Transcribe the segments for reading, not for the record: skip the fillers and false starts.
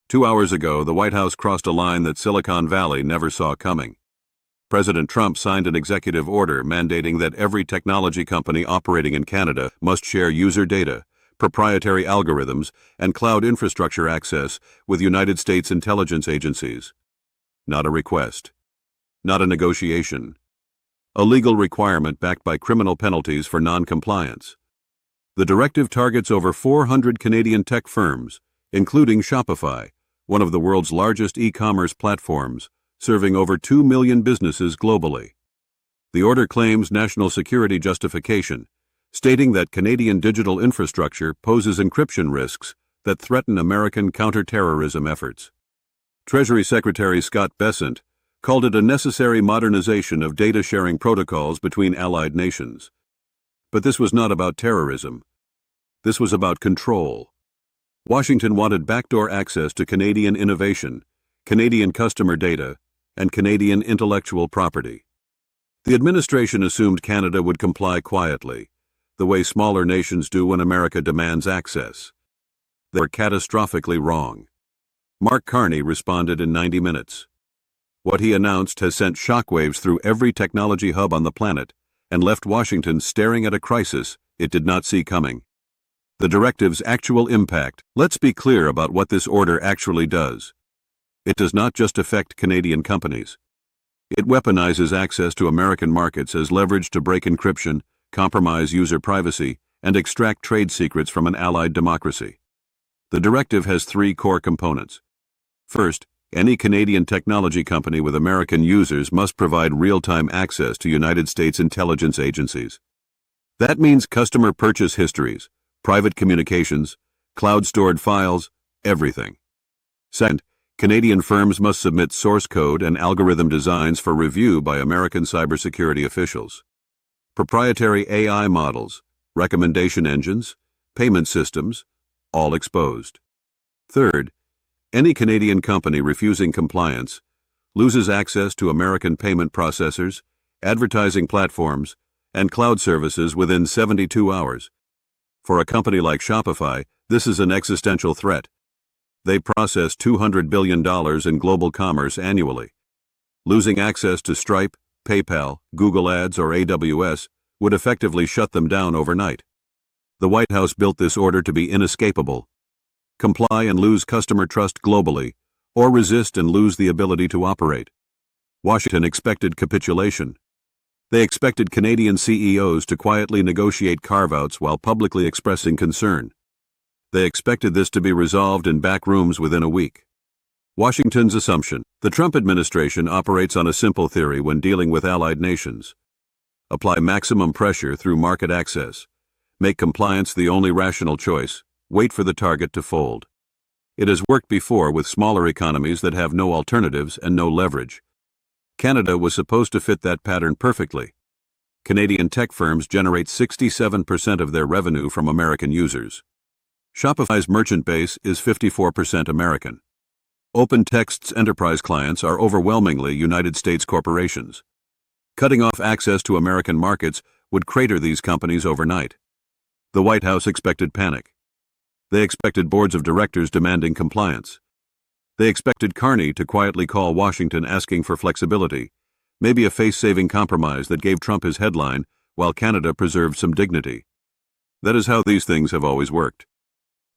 2 hours ago, the White House crossed a line that Silicon Valley never saw coming. President Trump signed an executive order mandating that every technology company operating in Canada must share user data, proprietary algorithms, and cloud infrastructure access with United States intelligence agencies. Not a request. Not a negotiation. A legal requirement backed by criminal penalties for non-compliance. The directive targets over 400 Canadian tech firms, including Shopify, one of the world's largest e-commerce platforms, serving over 2 million businesses globally. The order claims national security justification, stating that Canadian digital infrastructure poses encryption risks that threaten American counter-terrorism efforts. Treasury Secretary Scott Bessent called it a necessary modernization of data-sharing protocols between allied nations. But this was not about terrorism. This was about control. Washington wanted backdoor access to Canadian innovation, Canadian customer data, and Canadian intellectual property. The administration assumed Canada would comply quietly, the way smaller nations do when America demands access. They were catastrophically wrong. Mark Carney responded in 90 minutes. What he announced has sent shockwaves through every technology hub on the planet and left Washington staring at a crisis it did not see coming. The directive's actual impact. Let's be clear about what this order actually does. It does not just affect Canadian companies. It weaponizes access to American markets as leverage to break encryption, compromise user privacy, and extract trade secrets from an allied democracy. The directive has 3 core components. First, any Canadian technology company with American users must provide real-time access to United States intelligence agencies. That means customer purchase histories, private communications, cloud-stored files, everything. Second, Canadian firms must submit source code and algorithm designs for review by American cybersecurity officials. Proprietary AI models, recommendation engines, payment systems, all exposed. Third, any Canadian company refusing compliance loses access to American payment processors, advertising platforms, and cloud services within 72 hours. For a company like Shopify, this is an existential threat. They process $200 billion in global commerce annually. Losing access to Stripe, PayPal, Google Ads, or AWS would effectively shut them down overnight. The White House built this order to be inescapable. Comply and lose customer trust globally, or resist and lose the ability to operate. Washington expected capitulation. They expected Canadian CEOs to quietly negotiate carve-outs while publicly expressing concern. They expected this to be resolved in back rooms within a week. Washington's assumption. The Trump administration operates on a simple theory when dealing with allied nations. Apply maximum pressure through market access. Make compliance the only rational choice. Wait for the target to fold. It has worked before with smaller economies that have no alternatives and no leverage. Canada was supposed to fit that pattern perfectly. Canadian tech firms generate 67% of their revenue from American users. Shopify's merchant base is 54% American. OpenText's enterprise clients are overwhelmingly United States corporations. Cutting off access to American markets would crater these companies overnight. The White House expected panic. They expected boards of directors demanding compliance. They expected Carney to quietly call Washington asking for flexibility, maybe a face-saving compromise that gave Trump his headline while Canada preserved some dignity. That is how these things have always worked.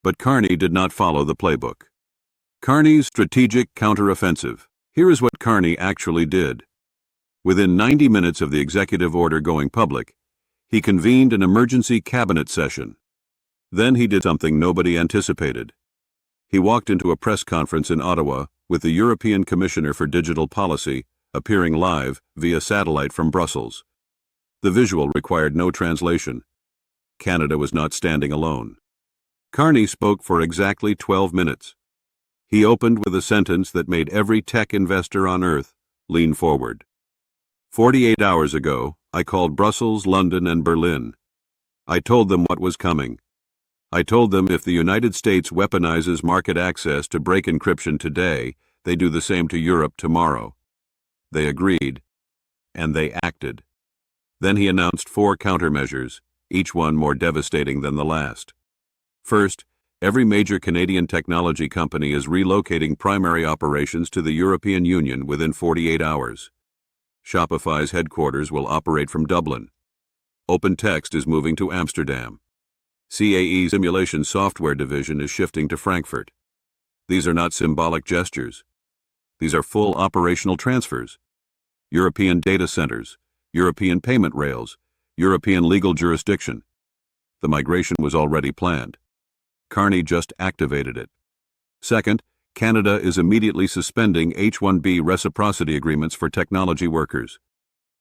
But Carney did not follow the playbook. Carney's strategic counteroffensive. Here is what Carney actually did. Within 90 minutes of the executive order going public, he convened an emergency cabinet session. Then he did something nobody anticipated. He walked into a press conference in Ottawa with the European Commissioner for Digital Policy appearing live via satellite from Brussels. The visual required no translation. Canada was not standing alone. Carney spoke for exactly 12 minutes. He opened with a sentence that made every tech investor on earth lean forward. 48 hours ago, I called Brussels, London, and Berlin. I told them what was coming. I told them if the United States weaponizes market access to break encryption today, they do the same to Europe tomorrow. They agreed, and they acted. Then he announced 4 countermeasures, each one more devastating than the last. First, Every major Canadian technology company is relocating primary operations to the European Union within 48 hours. Shopify's headquarters will operate from Dublin. OpenText is moving to Amsterdam. CAE's simulation software division is shifting to Frankfurt. These are not symbolic gestures. These are full operational transfers. European data centers, European payment rails, European legal jurisdiction. The migration was already planned. Carney just activated it. Second, Canada is immediately suspending H-1B reciprocity agreements for technology workers.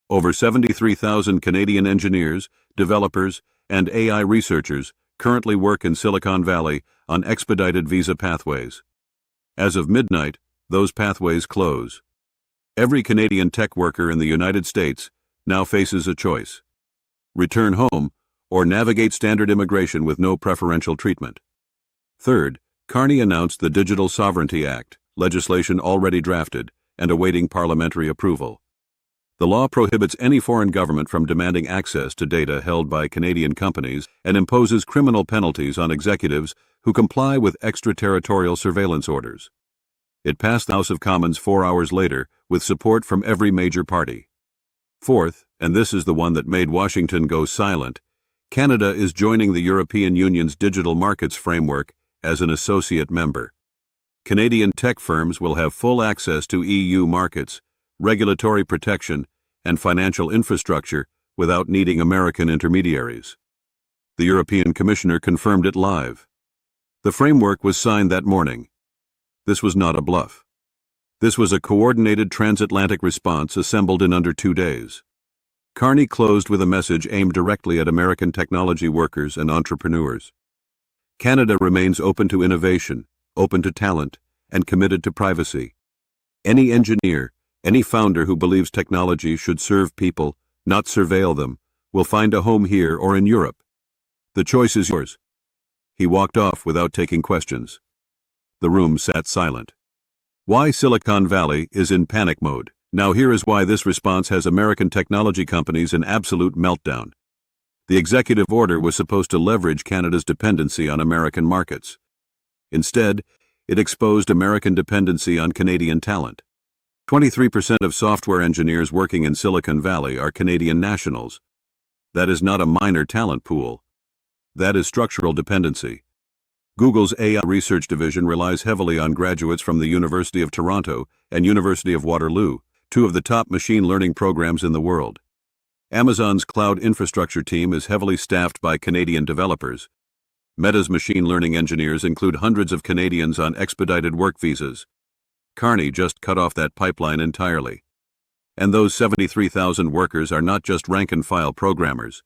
Over 73,000 Canadian engineers, developers, and AI researchers currently work in Silicon Valley on expedited visa pathways. As of midnight, those pathways close. Every Canadian tech worker in the United States now faces a choice: return home or navigate standard immigration with no preferential treatment. Third, Carney announced the Digital Sovereignty Act, legislation already drafted and awaiting parliamentary approval. The law prohibits any foreign government from demanding access to data held by Canadian companies and imposes criminal penalties on executives who comply with extraterritorial surveillance orders. It passed the House of Commons 4 hours later with support from every major party. Fourth, and this is the one that made Washington go silent, Canada is joining the European Union's digital markets framework as an associate member. Canadian tech firms will have full access to EU markets, regulatory protection, and financial infrastructure without needing American intermediaries. The European Commissioner confirmed it live. The framework was signed that morning. This was not a bluff. This was a coordinated transatlantic response assembled in under 2 days. Carney closed with a message aimed directly at American technology workers and entrepreneurs. Canada remains open to innovation, open to talent, and committed to privacy. Any engineer, any founder who believes technology should serve people, not surveil them, will find a home here or in Europe. The choice is yours. He walked off without taking questions. The room sat silent. Why Silicon Valley is in panic mode. Now here is why this response has American technology companies in absolute meltdown. The executive order was supposed to leverage Canada's dependency on American markets. Instead, it exposed American dependency on Canadian talent. 23% of software engineers working in Silicon Valley are Canadian nationals. That is not a minor talent pool. That is structural dependency. Google's AI research division relies heavily on graduates from the University of Toronto and University of Waterloo, two of the top machine learning programs in the world. Amazon's cloud infrastructure team is heavily staffed by Canadian developers. Meta's machine learning engineers include hundreds of Canadians on expedited work visas. Carney just cut off that pipeline entirely. And those 73,000 workers are not just rank-and-file programmers.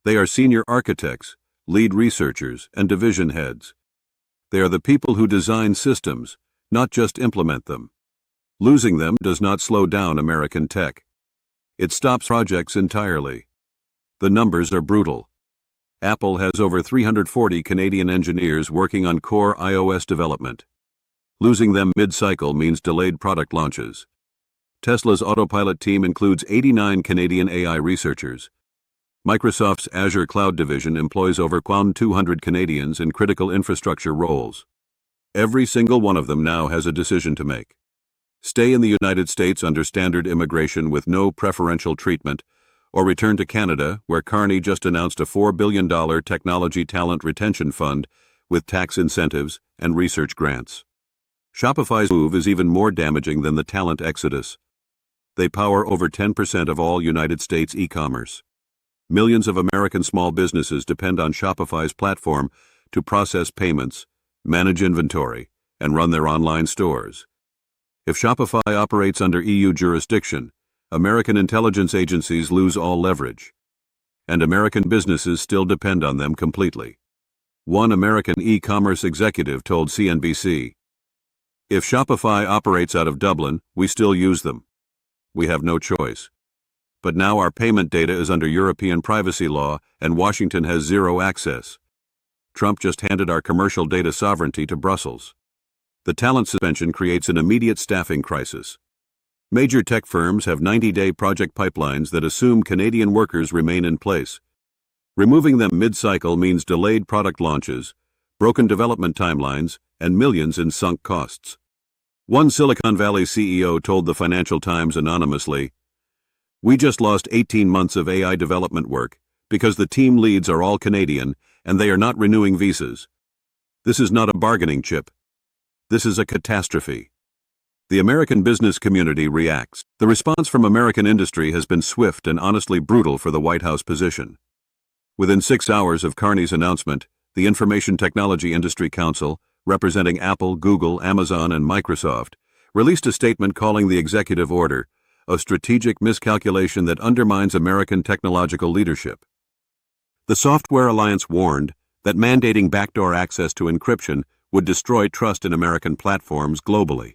They are senior architects, lead researchers, and division heads. They are the people who design systems, not just implement them. Losing them does not slow down American tech. It stops projects entirely. The numbers are brutal. Apple has over 340 Canadian engineers working on core iOS development. Losing them mid-cycle means delayed product launches. Tesla's Autopilot team includes 89 Canadian AI researchers. Microsoft's Azure Cloud division employs over 200 Canadians in critical infrastructure roles. Every single one of them now has a decision to make. Stay in the United States under standard immigration with no preferential treatment, or return to Canada, where Carney just announced a $4 billion technology talent retention fund with tax incentives and research grants. Shopify's move is even more damaging than the talent exodus. They power over 10% of all United States e-commerce. Millions of American small businesses depend on Shopify's platform to process payments, manage inventory, and run their online stores. If Shopify operates under EU jurisdiction, American intelligence agencies lose all leverage. And American businesses still depend on them completely. One American e-commerce executive told CNBC, "If Shopify operates out of Dublin, we still use them. We have no choice. But now our payment data is under European privacy law and Washington has zero access. Trump just handed our commercial data sovereignty to Brussels." The talent suspension creates an immediate staffing crisis. Major tech firms have 90-day project pipelines that assume Canadian workers remain in place. Removing them mid-cycle means delayed product launches, broken development timelines, and millions in sunk costs. One Silicon Valley CEO told the Financial Times anonymously, "We just lost 18 months of AI development work because the team leads are all Canadian and they are not renewing visas. This is not a bargaining chip. This is a catastrophe." The American business community reacts. The response from American industry has been swift and honestly brutal for the White House position. Within 6 hours of Carney's announcement, the Information Technology Industry Council, representing Apple, Google, Amazon, and Microsoft, released a statement calling the executive order a strategic miscalculation that undermines American technological leadership. The Software Alliance warned that mandating backdoor access to encryption would destroy trust in American platforms globally.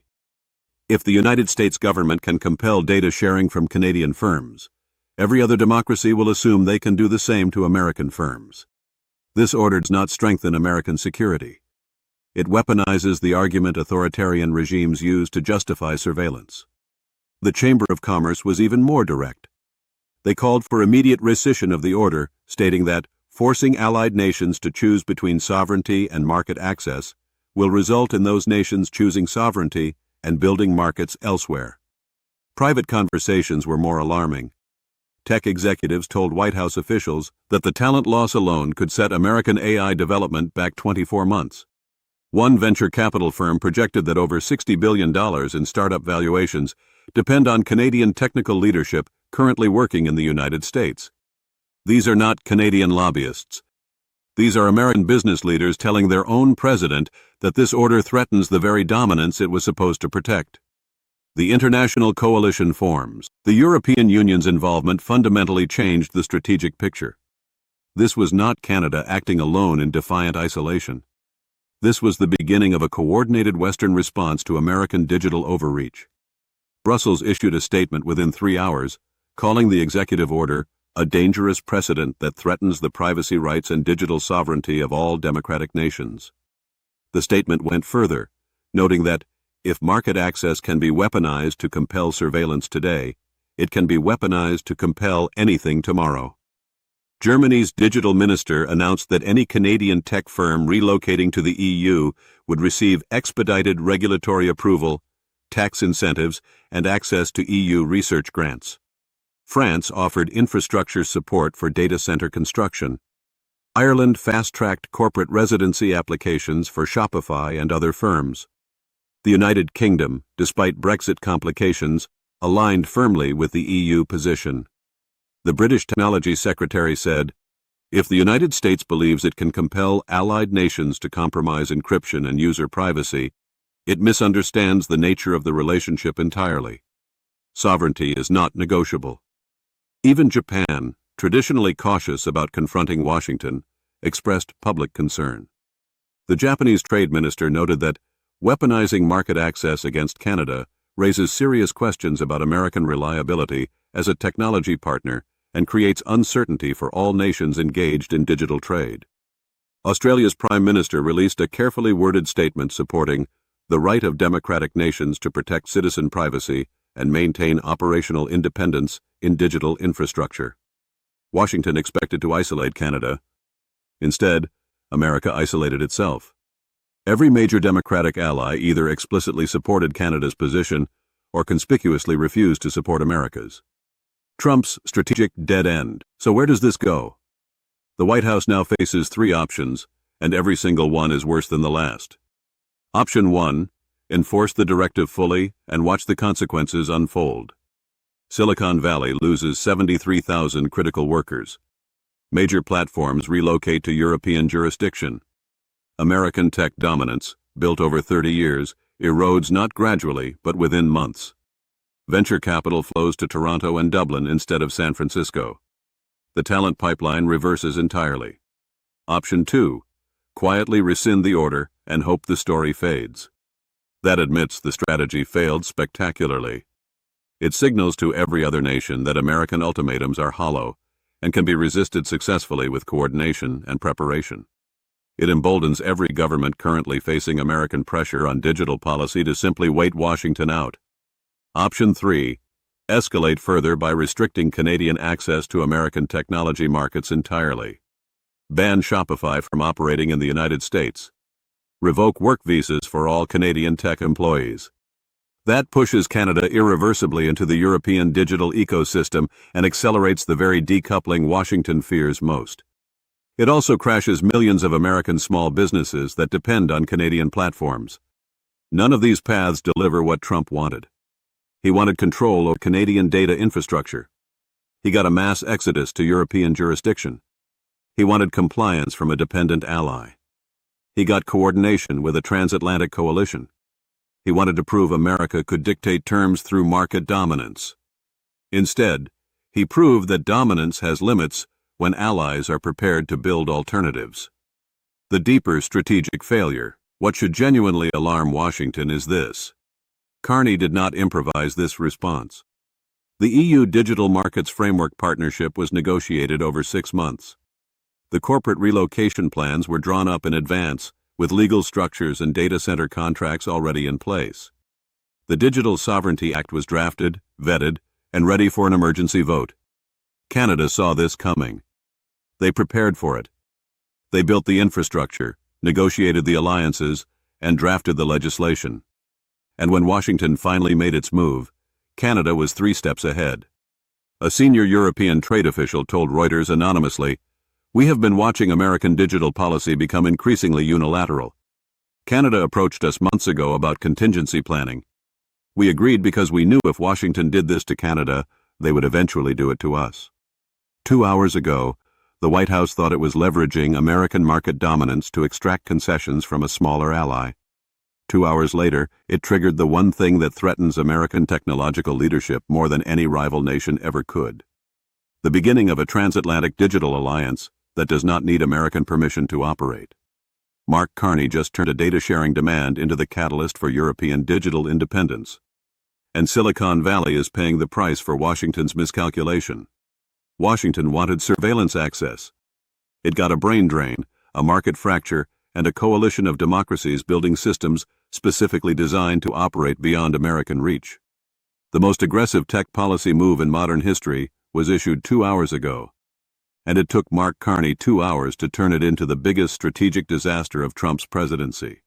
If the United States government can compel data sharing from Canadian firms, every other democracy will assume they can do the same to American firms. This order does not strengthen American security. It weaponizes the argument authoritarian regimes use to justify surveillance. The Chamber of Commerce was even more direct. They called for immediate rescission of the order, stating that forcing allied nations to choose between sovereignty and market access will result in those nations choosing sovereignty and building markets elsewhere. Private conversations were more alarming. Tech executives told White House officials that the talent loss alone could set American AI development back 24 months. One venture capital firm projected that over $60 billion in startup valuations depend on Canadian technical leadership currently working in the United States. These are not Canadian lobbyists. These are American business leaders telling their own president that this order threatens the very dominance it was supposed to protect. The international coalition forms. The European Union's involvement fundamentally changed the strategic picture. This was not Canada acting alone in defiant isolation. This was the beginning of a coordinated Western response to American digital overreach. Brussels issued a statement within 3 hours, calling the executive order a dangerous precedent that threatens the privacy rights and digital sovereignty of all democratic nations. The statement went further, noting that if market access can be weaponized to compel surveillance today, it can be weaponized to compel anything tomorrow. Germany's digital minister announced that any Canadian tech firm relocating to the EU would receive expedited regulatory approval, tax incentives, and access to EU research grants. France offered infrastructure support for data center construction. Ireland fast-tracked corporate residency applications for Shopify and other firms. The United Kingdom, despite Brexit complications, aligned firmly with the EU position. The British Technology Secretary said, "If the United States believes it can compel allied nations to compromise encryption and user privacy, it misunderstands the nature of the relationship entirely. Sovereignty is not negotiable." Even Japan, traditionally cautious about confronting Washington, expressed public concern. The Japanese trade minister noted that weaponizing market access against Canada raises serious questions about American reliability as a technology partner and creates uncertainty for all nations engaged in digital trade. Australia's Prime Minister released a carefully worded statement supporting the right of democratic nations to protect citizen privacy and maintain operational independence in digital infrastructure. Washington expected to isolate Canada. Instead, America isolated itself. Every major Democratic ally either explicitly supported Canada's position or conspicuously refused to support America's. Trump's strategic dead end. So where does this go? The White House now faces 3 options, and every single one is worse than the last. Option 1, enforce the directive fully and watch the consequences unfold. Silicon Valley loses 73,000 critical workers. Major platforms relocate to European jurisdiction. American tech dominance, built over 30 years, erodes not gradually but within months. Venture capital flows to Toronto and Dublin instead of San Francisco. The talent pipeline reverses entirely. Option 2, quietly rescind the order and hope the story fades. That admits the strategy failed spectacularly. It signals to every other nation that American ultimatums are hollow and can be resisted successfully with coordination and preparation. It emboldens every government currently facing American pressure on digital policy to simply wait Washington out. Option 3, escalate further by restricting Canadian access to American technology markets entirely. Ban Shopify from operating in the United States. revoke work visas for all Canadian tech employees. That pushes Canada irreversibly into the European digital ecosystem and accelerates the very decoupling Washington fears most. It also crashes millions of American small businesses that depend on Canadian platforms. None of these paths deliver what Trump wanted. He wanted control over Canadian data infrastructure. He got a mass exodus to European jurisdiction. He wanted compliance from a dependent ally. He got coordination with a transatlantic coalition. He wanted to prove America could dictate terms through market dominance. Instead, he proved that dominance has limits when allies are prepared to build alternatives. The deeper strategic failure, what should genuinely alarm Washington, is this. Carney did not improvise this response. The EU Digital Markets Framework Partnership was negotiated over 6 months. The corporate relocation plans were drawn up in advance, with legal structures and data center contracts already in place. The Digital Sovereignty Act was drafted, vetted, and ready for an emergency vote. Canada saw this coming. They prepared for it. They built the infrastructure, negotiated the alliances, and drafted the legislation. And when Washington finally made its move, Canada was 3 steps ahead. A senior European trade official told Reuters anonymously, "We have been watching American digital policy become increasingly unilateral. Canada approached us months ago about contingency planning. We agreed because we knew if Washington did this to Canada, they would eventually do it to us." 2 hours ago, the White House thought it was leveraging American market dominance to extract concessions from a smaller ally. 2 hours later, it triggered the one thing that threatens American technological leadership more than any rival nation ever could. The beginning of a transatlantic digital alliance that does not need American permission to operate. Mark Carney just turned a data-sharing demand into the catalyst for European digital independence. And Silicon Valley is paying the price for Washington's miscalculation. Washington wanted surveillance access. It got a brain drain, a market fracture, and a coalition of democracies building systems specifically designed to operate beyond American reach. The most aggressive tech policy move in modern history was issued 2 hours ago. And it took Mark Carney 2 hours to turn it into the biggest strategic disaster of Trump's presidency.